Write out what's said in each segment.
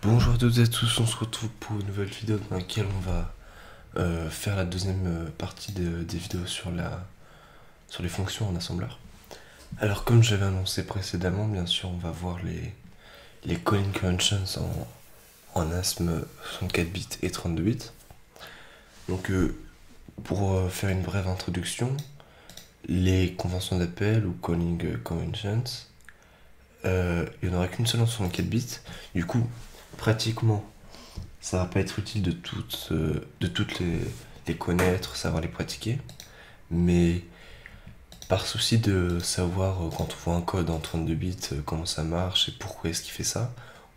Bonjour à toutes et à tous, on se retrouve pour une nouvelle vidéo dans laquelle on va faire la deuxième partie des vidéos sur les fonctions en assembleur. Alors comme j'avais annoncé précédemment, bien sûr on va voir les calling conventions en ASM 64 bits et 32 bits. Donc pour faire une brève introduction, les conventions d'appel ou calling conventions, il n'y en aura qu'une seule en 64 bits. Du coup, pratiquement, ça va pas être utile de toutes les connaître, savoir les pratiquer. Mais par souci de savoir quand on voit un code en 32 bits, comment ça marche et pourquoi est-ce qu'il fait ça,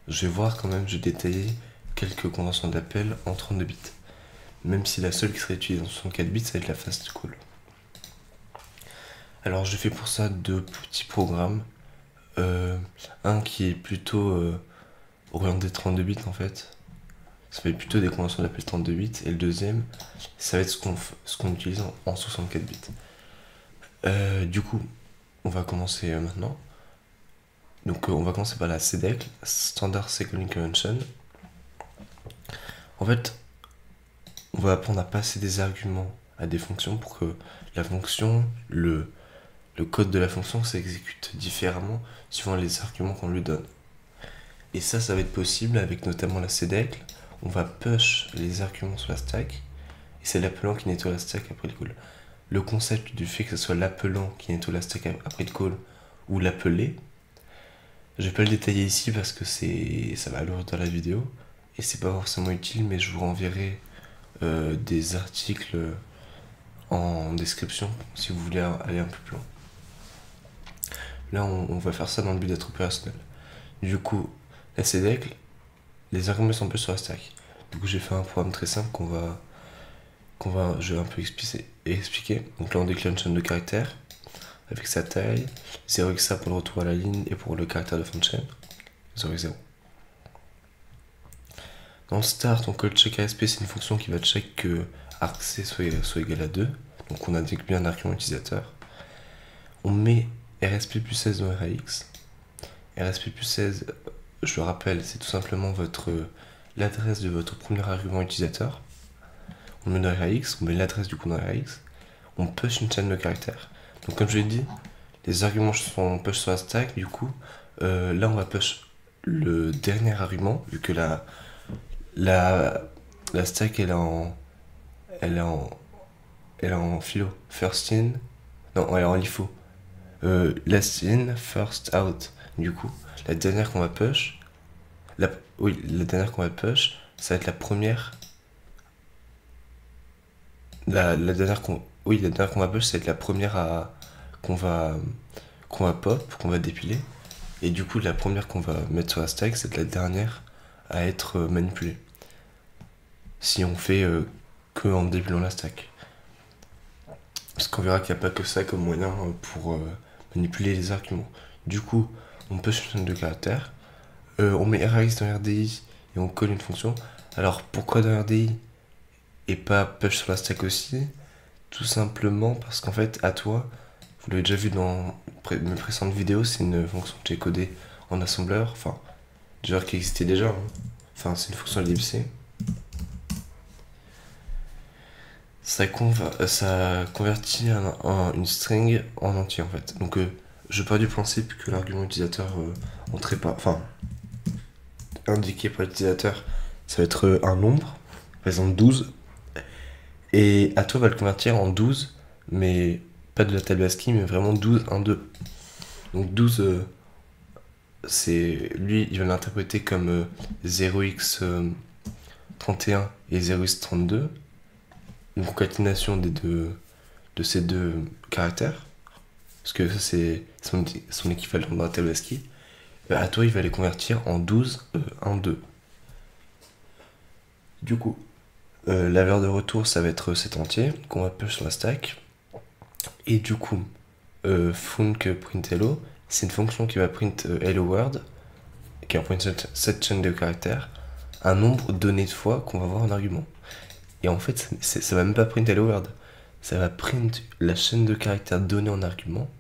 je vais voir quand même, je vais détailler quelques conventions d'appel en 32 bits. Même si la seule qui serait utilisée en 64 bits, ça va être la fast call. Alors je fais pour ça deux petits programmes. Un qui est plutôt orienté 32 bits en fait. Ça va être plutôt des conventions d'appel 32 bits. Et le deuxième, ça va être ce qu'on utilise en 64 bits. Du coup, on va commencer maintenant. Donc on va commencer par la CDEC, Standard Calling Convention. En fait, on va apprendre à passer des arguments à des fonctions pour que la fonction, le code de la fonction s'exécute différemment suivant les arguments qu'on lui donne. Et ça va être possible avec notamment la CDEC. On va push les arguments sur la stack, et c'est l'appelant qui nettoie la stack après le call. Le concept du fait que ce soit l'appelant qui nettoie la stack après le call ou l'appelé, je vais pas le détailler ici parce que ça va lourd dans la vidéo et c'est pas forcément utile, mais je vous renverrai des articles en description si vous voulez aller un peu plus loin. Là, on va faire ça dans le but d'être opérationnel. Du coup, la CDEC, les arguments sont un peu sur la stack. Du coup, j'ai fait un programme très simple je vais un peu expliquer. Donc là, on déclenche une chaîne de caractères avec sa taille, 0xa pour le retour à la ligne et pour le caractère de fin de chaîne, 0 et 0. Dans le start, on call check ASP, c'est une fonction qui va check que argc soit égal à 2. Donc on indique bien l'argument utilisateur. On met RSP plus 16 dans RAX. RSP plus 16, je le rappelle, c'est tout simplement l'adresse de votre premier argument utilisateur. On met dans RAX, on met l'adresse du coup dans RAX. On push une chaîne de caractères. Donc comme je l'ai dit, les arguments sont push sur la stack. Du coup, là on va push le dernier argument, vu que la stack elle est en philo. First in, non, elle est en LIFO. Last in, first out. Du coup, la dernière qu'on va push, la dernière qu'on va push, ça va être la première. La dernière qu'on va push, ça va être la première qu'on va pop, qu'on va dépiler. Et du coup, la première qu'on va mettre sur la stack, c'est la dernière à être manipulée. Si on fait que en dépilant la stack. Parce qu'on verra qu'il n'y a pas que ça comme moyen pour manipuler les arguments. Du coup, on push une chaîne de caractères. On met RAX dans RDI et on colle une fonction. Alors pourquoi dans RDI et pas push sur la stack aussi? Tout simplement parce qu'en fait, à toi, vous l'avez déjà vu dans mes précédentes vidéos, c'est une fonction que j'ai codée en assembleur, enfin, déjà qui existait déjà. Hein. Enfin, c'est une fonction ellipsée. Ça convertit une string en entier en fait. Donc, je pars du principe que l'argument utilisateur entrait pas, enfin, indiqué par l'utilisateur, ça va être un nombre, par exemple 12. Et à toi va le convertir en 12, mais pas de la table ASCII, mais vraiment 12, 1, 2. Donc 12, lui, il va l'interpréter comme 0x31 et 0x32, une concaténation de ces deux caractères, parce que ça c'est son équivalent dans la table ASCII. À toi, il va les convertir en 12, 1, 2. Du coup, la valeur de retour, ça va être cet entier qu'on va push sur la stack. Et du coup, func.hello, c'est une fonction qui va print hello world, qui va print cette chaîne de caractères, un nombre donné de fois qu'on va voir en argument. Et en fait, ça va même pas print hello world, ça va print la chaîne de caractères donnée en argument,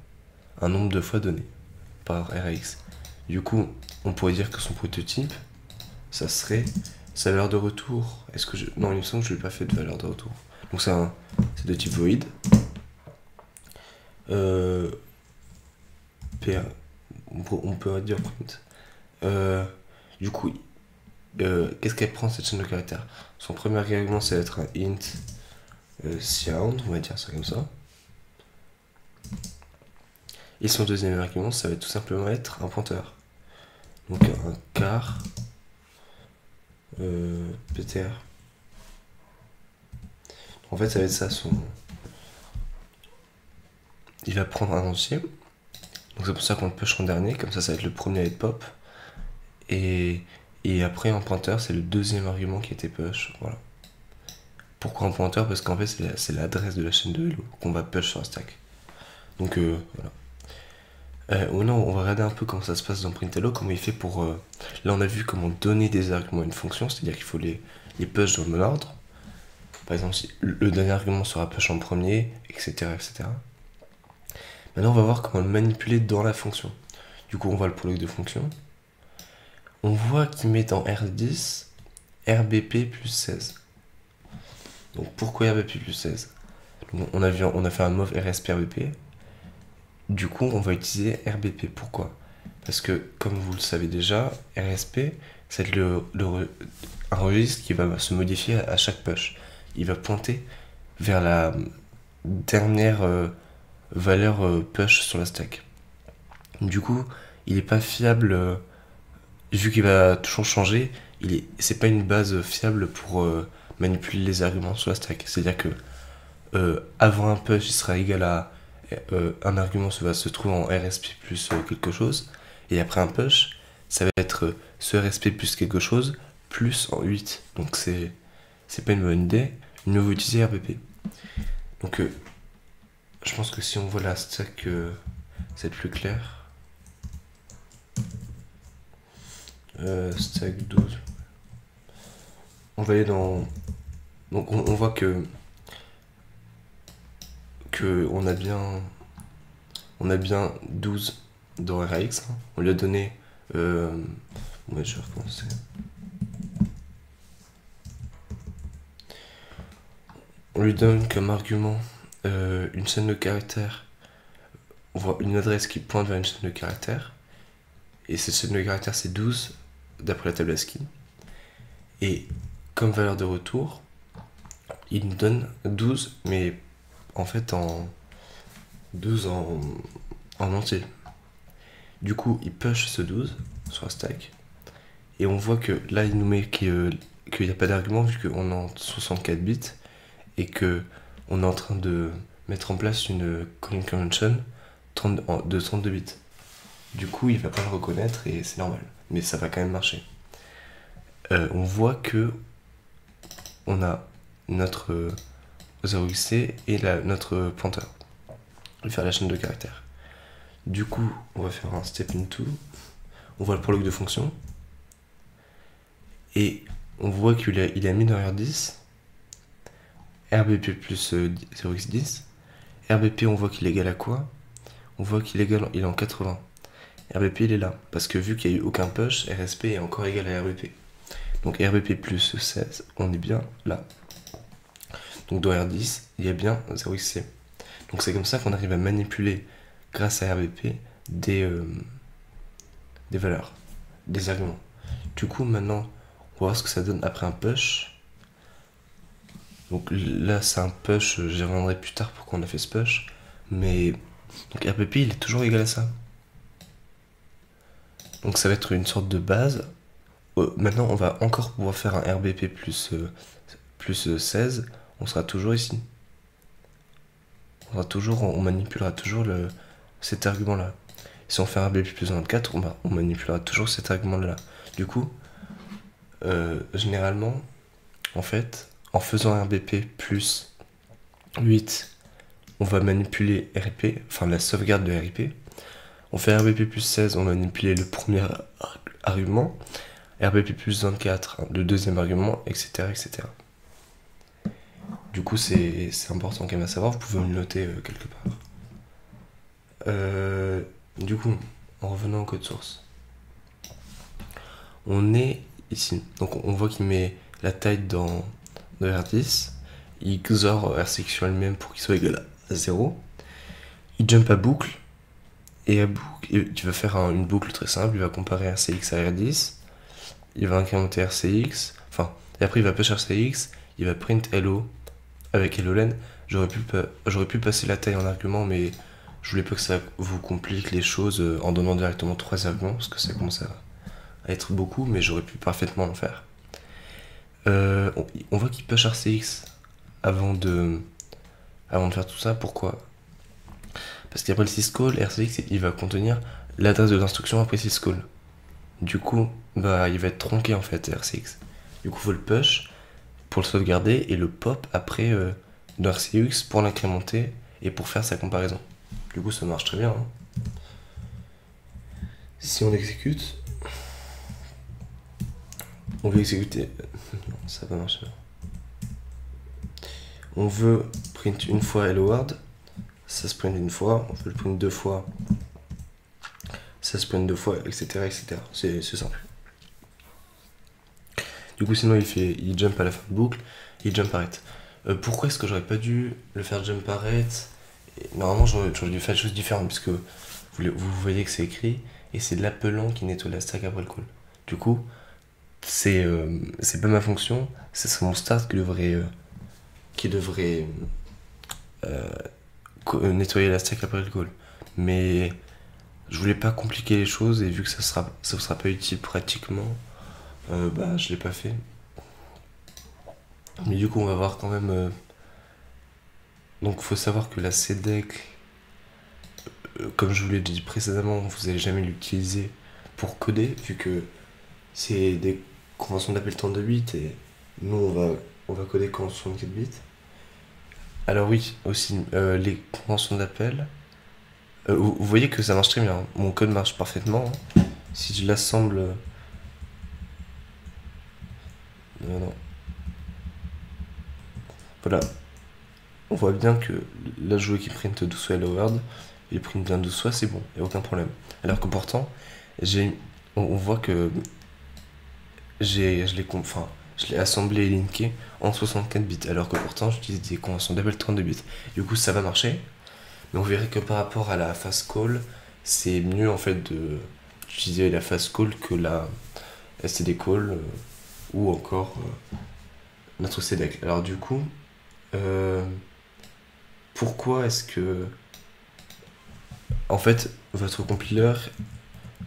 un nombre de fois donné par RAX. Du coup, on pourrait dire que son prototype, ça serait sa valeur de retour. Est-ce que je... Non, il me semble que je n'ai pas fait de valeur de retour. Donc c'est de type void. PA, on peut dire print. Du coup, qu'est-ce qu'elle prend cette chaîne de caractères? Son premier argument, ça va être un int sound, on va dire ça comme ça. Et son deuxième argument, ça va tout simplement être un pointeur. Donc un car ptr. En fait, ça va être ça son. Il va prendre un entier. Donc c'est pour ça qu'on le push en dernier, comme ça va être le premier à être pop. Et après en pointeur, c'est le deuxième argument qui était push. Voilà. Pourquoi en pointeur? Parce qu'en fait c'est l'adresse de la chaîne de hello qu'on va push sur un stack. Donc voilà. Maintenant on va regarder un peu comment ça se passe dans print.hello, comment il fait pour... Là on a vu comment donner des arguments à une fonction, c'est-à-dire qu'il faut les push dans le bon ordre. Par exemple si le dernier argument sera push en premier, etc. etc. Maintenant on va voir comment le manipuler dans la fonction. Du coup on voit le prologue de fonction. On voit qu'il met dans R10 RBP plus 16. Donc pourquoi RBP plus 16? Donc, on a fait un move RSP RBP. Du coup on va utiliser RBP. Pourquoi? Parce que comme vous le savez déjà, RSP c'est un registre qui va se modifier à chaque push. Il va pointer vers la dernière valeur push sur la stack. Du coup il n'est pas fiable. Vu qu'il va toujours changer, c'est pas une base fiable pour manipuler les arguments sur la stack. C'est-à-dire que avant un push, il sera égal à un argument va se trouver en RSP plus quelque chose, et après un push, ça va être ce RSP plus quelque chose plus en 8. Donc c'est pas une bonne idée. Mieux vaut utiliser RBP. Donc je pense que si on voit la stack, c'est plus clair. Stack 12. On va aller dans... Donc on voit que on a bien 12 dans RAX. Hein. On lui a donné... Ouais, je vais recommencer. On lui donne comme argument une chaîne de caractères. On voit une adresse qui pointe vers une chaîne de caractères. Et cette chaîne de caractères, c'est 12 d'après la table ASCII. Et comme valeur de retour, il nous donne 12, mais en fait en 12 en entier. Du coup, il push ce 12 sur un stack. Et on voit que là, il nous met qu'il n'y a pas d'argument vu qu'on est en 64 bits et qu'on est en train de mettre en place une convention de 32 bits. Du coup, il va pas le reconnaître et c'est normal. Mais ça va quand même marcher. On voit que on a notre 0xc et notre pointeur. On va faire la chaîne de caractères. Du coup, on va faire un step into. On voit le prologue de fonction. Et on voit qu'il a mis dans R10 RBP plus 0x10. RBP, on voit qu'il est égal à quoi? On voit qu'il est en 80. RBP, il est là. Parce que vu qu'il n'y a eu aucun push, RSP est encore égal à RBP. Donc RBP plus 16, on est bien là. Donc dans R10, il y a bien 0xc. Donc c'est comme ça qu'on arrive à manipuler, grâce à RBP, des valeurs, des arguments. Du coup, maintenant, on va voir ce que ça donne après un push. Donc là, c'est un push, j'y reviendrai plus tard pourquoi on a fait ce push. Mais donc RBP, il est toujours égal à ça. Donc ça va être une sorte de base. Maintenant, on va encore pouvoir faire un RBP plus 16. On sera toujours ici. On manipulera toujours cet argument-là. Si on fait un RBP plus 24, on manipulera toujours cet argument-là. Du coup, généralement, en fait, en faisant RBP plus 8, on va manipuler RIP, enfin la sauvegarde de RIP. On fait RBP plus 16, on va manipuler le premier argument. RBP plus 24, le deuxième argument, etc. etc. Du coup, c'est important quand même à savoir, vous pouvez le noter quelque part. Du coup, en revenant au code source, on est ici. Donc on voit qu'il met la taille dans R10, il XOR RCX sur elle-même pour qu'il soit égal à 0, il jump à boucle, et à boucle, tu vas faire une boucle très simple, il va comparer RCX à R10, il va incrémenter RCX, et après il va push RCX, il va print Hello avec HelloLen. J'aurais pu passer la taille en argument, mais je voulais pas que ça vous complique les choses en donnant directement 3 arguments, parce que ça commence à être beaucoup, mais j'aurais pu parfaitement le faire. On voit qu'il push RCX avant de faire tout ça. Pourquoi? Parce qu'après le syscall, RCX il va contenir l'adresse de l'instruction après syscall. Du coup, il va être tronqué en fait, RCX. Du coup, il faut le push pour le sauvegarder et le pop après dans RCX pour l'incrémenter et pour faire sa comparaison. Du coup, ça marche très bien. Hein. Si on exécute, on veut exécuter. Non, ça va marcher. On veut print une fois hello world, ça se print une fois, on veut le print 2 fois, ça se print 2 fois, etc. etc. C'est simple. Du coup, sinon, il jump à la fin de boucle, il jump arrête. Pourquoi est-ce que j'aurais pas dû le faire jump arrête? Normalement, j'aurais dû faire des choses différentes, puisque vous voyez que c'est écrit, et c'est l'appelant qui nettoie la stack après le call. Du coup, c'est pas ma fonction, c'est mon start qui devrait nettoyer la stack après le call. Mais je voulais pas compliquer les choses, et vu que ça sera pas utile pratiquement, je l'ai pas fait. Mais du coup, on va voir quand même. Donc, faut savoir que la CDEC, comme je vous l'ai dit précédemment, vous n'allez jamais l'utiliser pour coder, vu que c'est des conventions d'appel 32 bits et nous, on va coder qu'en 64 bits. Alors, oui, aussi, les conventions d'appel. Vous voyez que ça marche très bien. Hein. Mon code marche parfaitement. Hein. Si je l'assemble. Non. Voilà. On voit bien que là, je veux qu'il print 12 fois hello world, il print bien 12 fois, c'est bon, il n'y a aucun problème. Alors que pourtant, on voit que je l'ai assemblé et linké en 64 bits, alors que pourtant, j'utilise des conventions d'appel 32 bits. Du coup, ça va marcher, mais on verrait que par rapport à la fast call, c'est mieux en fait d'utiliser la fast call que la STD call ou encore notre CDEC. Alors du coup, pourquoi est-ce que en fait votre compiler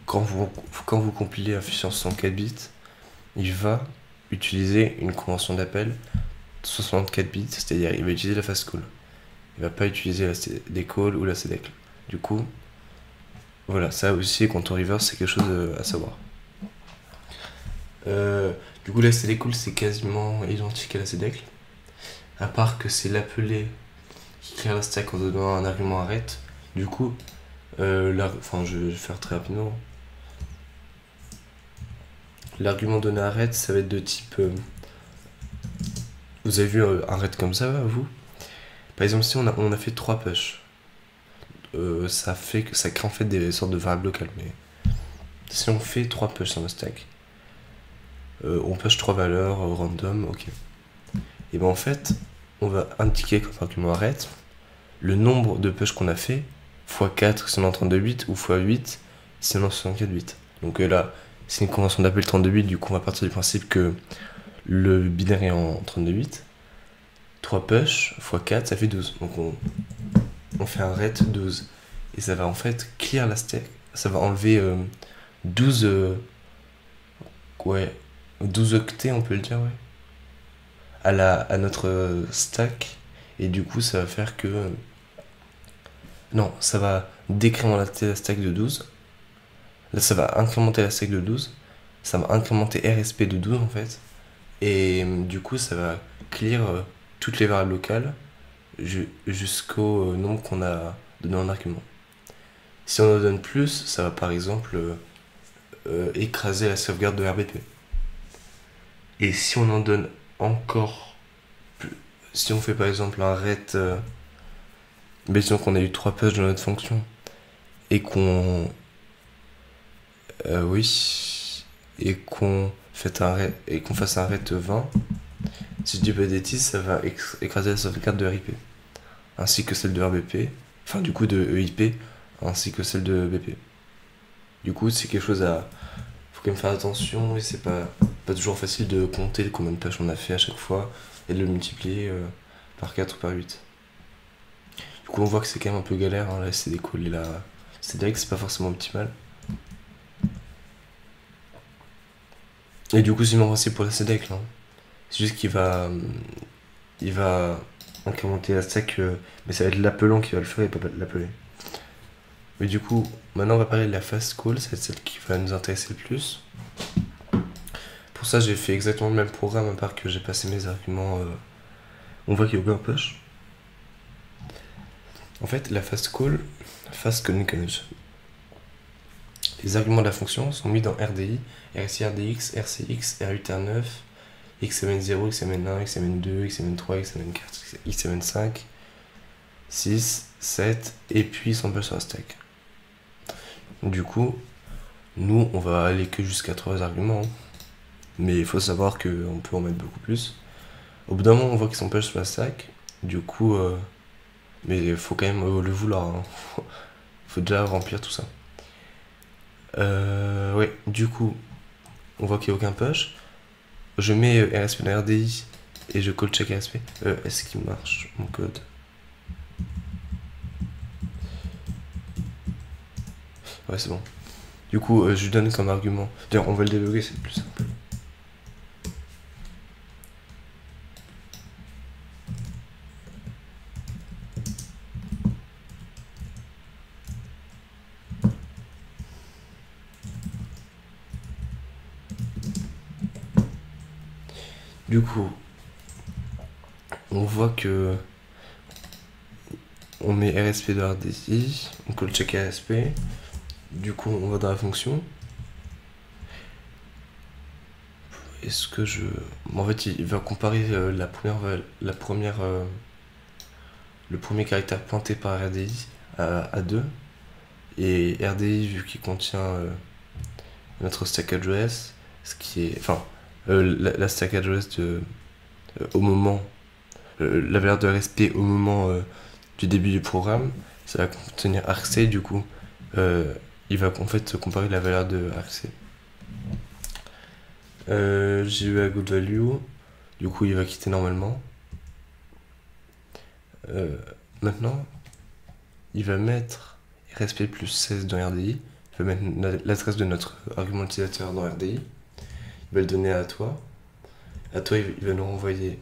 quand vous compilez un fichier en 64 bits il va utiliser une convention d'appel 64 bits, c'est-à-dire il va utiliser la fast call, il va pas utiliser la CD call ou la CDEC. Du coup voilà, ça aussi quand on reverse c'est quelque chose à savoir. Du coup la CD call c'est quasiment identique à la CDEC, à part que c'est l'appelé qui clear la stack en donnant un argument arrête. Du coup, je vais faire très rapidement. L'argument donné arrête, ça va être de type. Vous avez vu un arrête comme ça, vous? Par exemple, si on a fait 3 push, ça crée en fait des sortes de variables locales. Mais si on fait 3 push sur le stack, on push 3 valeurs random, ok. Et ben en fait, on va indiquer comme argument arrête le nombre de push qu'on a fait x 4 si on est en 32 bits ou x 8 si on est en 64 bits. Donc là, c'est une convention d'appel 32 bits, du coup on va partir du principe que le binaire est en 32 bits. 3 push x 4 ça fait 12. Donc on fait un ret 12. Et ça va en fait clear la stack. Ça va enlever 12 octets, on peut le dire, ouais. À notre stack. Et du coup ça va faire que non, ça va décrémenter la stack de 12. Là ça va incrémenter la stack de 12. Ça va incrémenter RSP de 12 en fait. Et du coup ça va clear toutes les variables locales jusqu'au nombre qu'on a donné en argument. Si on en donne plus, ça va par exemple écraser la sauvegarde de RBP. Et si on en donne encore plus, si on fait par exemple un ret, disons qu'on a eu 3 push dans notre fonction et qu'on et qu'on fasse un rate 20, si je dis pas de bêtises, ça va écraser la sauvegarde de RIP, ainsi que celle de RBP, enfin du coup de EIP, ainsi que celle de BP. Du coup, c'est quelque chose à... Faut quand même faire attention, et c'est pas toujours facile de compter combien de pages on a fait à chaque fois, et de le multiplier par 4 ou par 8. Du coup, on voit que c'est quand même un peu galère, hein, la CD call et la CDX, c'est pas forcément optimal. Et du coup, c'est le même principe pour la CDEC, là. C'est juste il va incrémenter la stack, mais ça va être l'appelant qui va le faire et pas l'appeler. Mais du coup, maintenant on va parler de la fast call, c'est celle qui va nous intéresser le plus. Pour ça, j'ai fait exactement le même programme, à part que j'ai passé mes arguments. On voit qu'il y a aucun push. En fait, la fast call, fast communication. Les arguments de la fonction sont mis dans RDI, RSI, RDX, RCX, R8R9, XMN0, XMN1, XMN2, XMN3, XMN4, XMN5, 6, 7, et puis son push sur la stack. Du coup, nous, on va aller que jusqu'à 3 arguments, hein. Mais il faut savoir qu'on peut en mettre beaucoup plus. Au bout d'un moment, on voit qu'ils sont push sur la stack, du coup, mais il faut quand même le vouloir, hein. Faut déjà remplir tout ça. Ouais, du coup, on voit qu'il n'y a aucun push. Je mets RSP dans RDI et je call check RSP. Est-ce qu'il marche mon code? Ouais, c'est bon. Du coup, je lui donne comme argument. D'ailleurs, on va le débugger, c'est plus simple. Du coup, on voit que on met RSP de RDI, on call check RSP. Du coup, on va dans la fonction. Est-ce que je... En fait, il va comparer le premier caractère pointé par RDI à 2. Et RDI, vu qu'il contient notre stack address, ce qui est... Enfin, la stack address au moment... la valeur de RSP au moment du début du programme, ça va contenir argc, du coup, il va en fait comparer la valeur de argc. J'ai eu à good value, du coup il va quitter normalement. Maintenant, il va mettre RSP plus 16 dans RDI, il va mettre l'adresse de notre argument utilisateur dans RDI, il va le donner à toi. À toi, il va nous renvoyer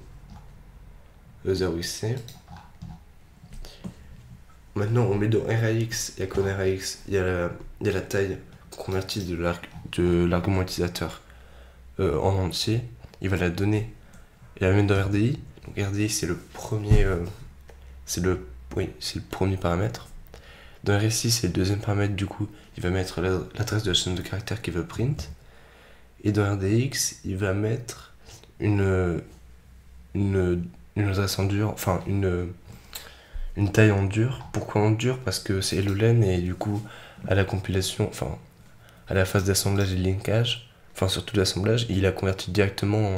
le 0xc. Maintenant, on met dans RAX, il y a qu'en RAX, il y a la taille convertie de l'argument utilisateur en entier. Il va la donner et la mettre dans RDI. Donc RDI, c'est le premier, c'est le premier paramètre. Dans RSI, c'est le deuxième paramètre. Du coup, il va mettre l'adresse de la chaîne de caractères qu'il veut print. Et dans RDX, il va mettre une adresse en dur, enfin une taille en dur. Pourquoi en dur? Parce que c'est LLN et du coup, à la compilation, enfin, à la phase d'assemblage et de linkage, enfin surtout l'assemblage, il a converti directement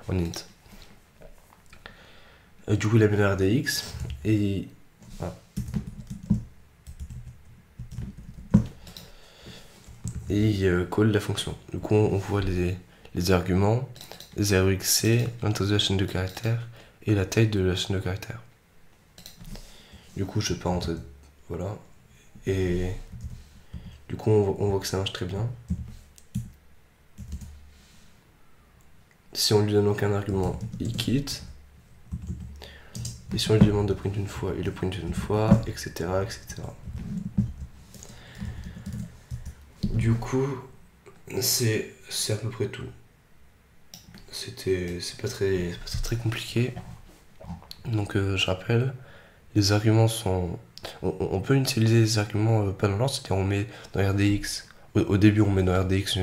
en int. Du coup, il a mis le RDX et voilà. Et il call la fonction. Du coup, on voit les arguments, 0xc, l'intensité de la chaîne de caractères et la taille de la chaîne de caractères. Du coup, je vais pas rentrer. Voilà. Et du coup, on voit que ça marche très bien. Si on lui donne aucun argument, il quitte. Et si on lui demande de print une fois, il le print une fois, etc. etc. Du coup, c'est à peu près tout. C'est pas très compliqué. Donc, je rappelle, les arguments sont... On peut utiliser les arguments pas dans l'ordre, c'est-à-dire on met dans RDX, au début on met dans RDX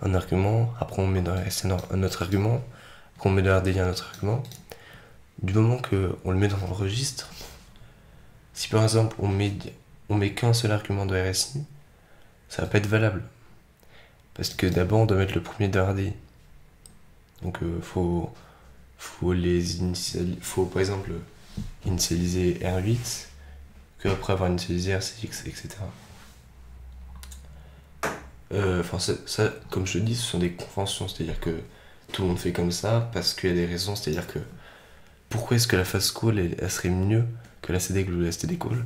un argument, après on met dans RSN un autre argument, après on met dans RDI un autre argument. Du moment qu'on le met dans le registre, si par exemple on met qu'un seul argument de RSI, ça va pas être valable. Parce que d'abord on doit mettre le premier de RDI. Donc faut par exemple initialiser R8, que après avoir initialisé RCX, etc. Enfin ça, comme je te dis, ce sont des conventions, c'est-à-dire que tout le monde fait comme ça parce qu'il y a des raisons, c'est-à-dire que pourquoi est-ce que la fast call elle serait mieux que la CDEC ou la STD call?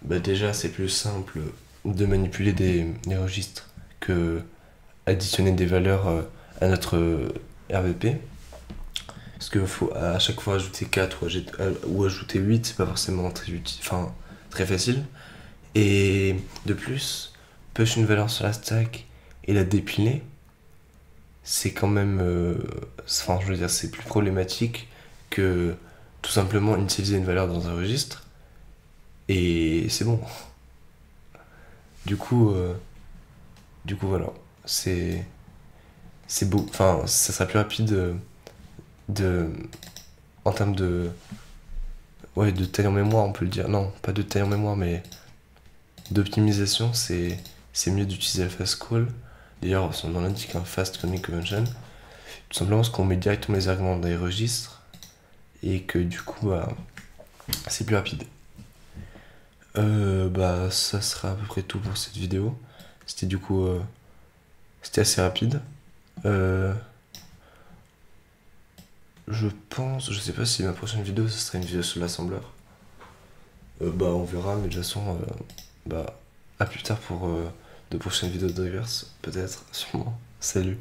Bah déjà c'est plus simple de manipuler des registres que additionner des valeurs à notre RVP. Parce qu'il faut à chaque fois ajouter 4 ou ajouter 8, c'est pas forcément très utile, enfin très facile. Et de plus, push une valeur sur la stack et la dépiler, c'est quand même. Enfin, je veux dire, c'est plus problématique que tout simplement utiliser une valeur dans un registre et c'est bon. Du coup, euh, du coup voilà. C'est. C'est beau. Enfin, ça sera plus rapide de. En termes de. Ouais, de taille en mémoire, on peut le dire. Non, pas de taille en mémoire, mais d'optimisation, c'est mieux d'utiliser le fast call. D'ailleurs, son nom indique un fast calling convention. Tout simplement parce qu'on met directement les arguments dans les registres et que du coup, bah, c'est plus rapide. Bah, ça sera à peu près tout pour cette vidéo. C'était du coup, c'était assez rapide. Euh, je pense, je sais pas si ma prochaine vidéo ce serait une vidéo sur l'assembleur. Bah, on verra, mais de toute façon, bah, à plus tard pour de prochaines vidéos de drivers, peut-être, sûrement. Salut.